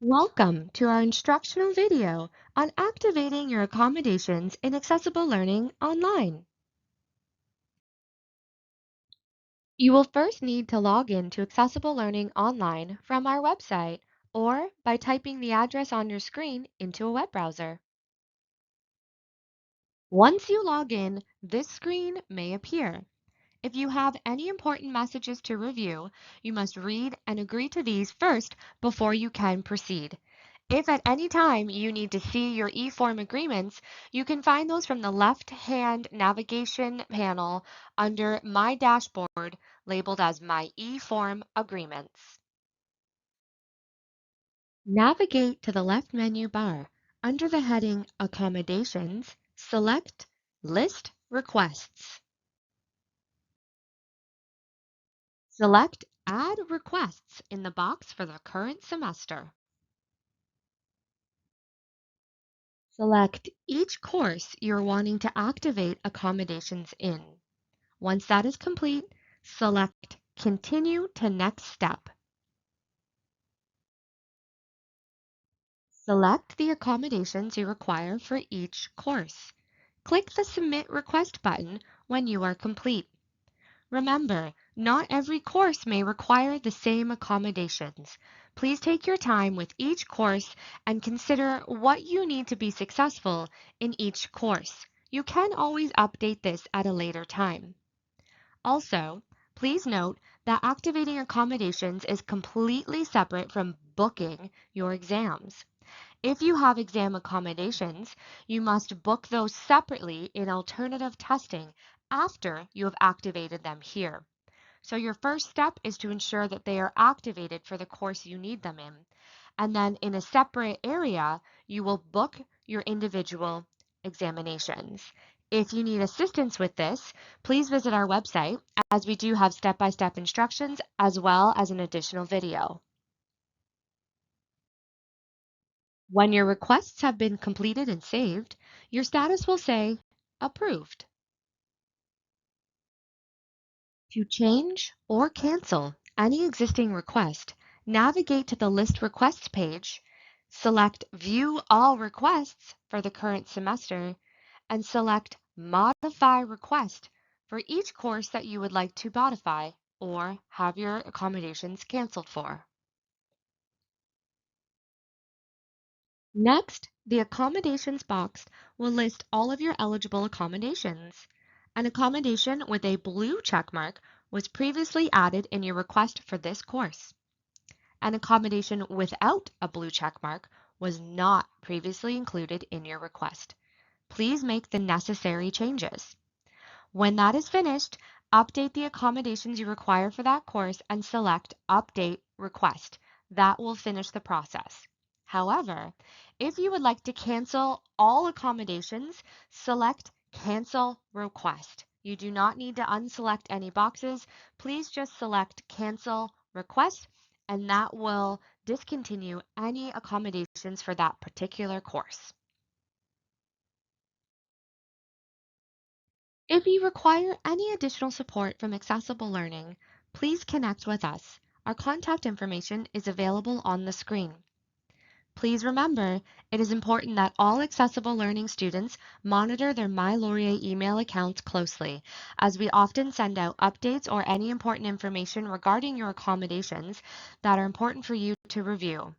Welcome to our instructional video on activating your accommodations in accessible learning online. You will first need to log in to Accessible Learning Online from our website or by typing the address on your screen into a web browser. Once you log in, this screen may appear. If you have any important messages to review, you must read and agree to these first before you can proceed. If at any time you need to see your e-form agreements, you can find those from the left-hand navigation panel under My Dashboard, labeled as My e-form Agreements. Navigate to the left menu bar. Under the heading Accommodations, select List Requests. Select Add Requests in the box for the current semester. Select each course you're wanting to activate accommodations in. Once that is complete, select Continue to Next Step. Select the accommodations you require for each course. Click the Submit Request button when you are complete. Remember, not every course may require the same accommodations. Please take your time with each course and consider what you need to be successful in each course. You can always update this at a later time. Also, please note that activating accommodations is completely separate from booking your exams. If you have exam accommodations, you must book those separately in alternative testing after you have activated them here. So your first step is to ensure that they are activated for the course you need them in. And then in a separate area, you will book your individual examinations. If you need assistance with this, please visit our website as we do have step-by-step instructions as well as an additional video. When your requests have been completed and saved, your status will say Approved. To change or cancel any existing request, navigate to the List Requests page, select View All Requests for the current semester, and select Modify Request for each course that you would like to modify or have your accommodations canceled for. Next, the accommodations box will list all of your eligible accommodations. An accommodation with a blue checkmark was previously added in your request for this course. An accommodation without a blue checkmark was not previously included in your request. Please make the necessary changes. When that is finished, update the accommodations you require for that course and select Update Request. That will finish the process. However, if you would like to cancel all accommodations, select Cancel Request. You do not need to unselect any boxes. Please just select Cancel Request, and that will discontinue any accommodations for that particular course. If you require any additional support from Accessible Learning, please connect with us. Our contact information is available on the screen. Please remember, it is important that all Accessible Learning students monitor their Laurier email accounts closely, as we often send out updates or any important information regarding your accommodations that are important for you to review.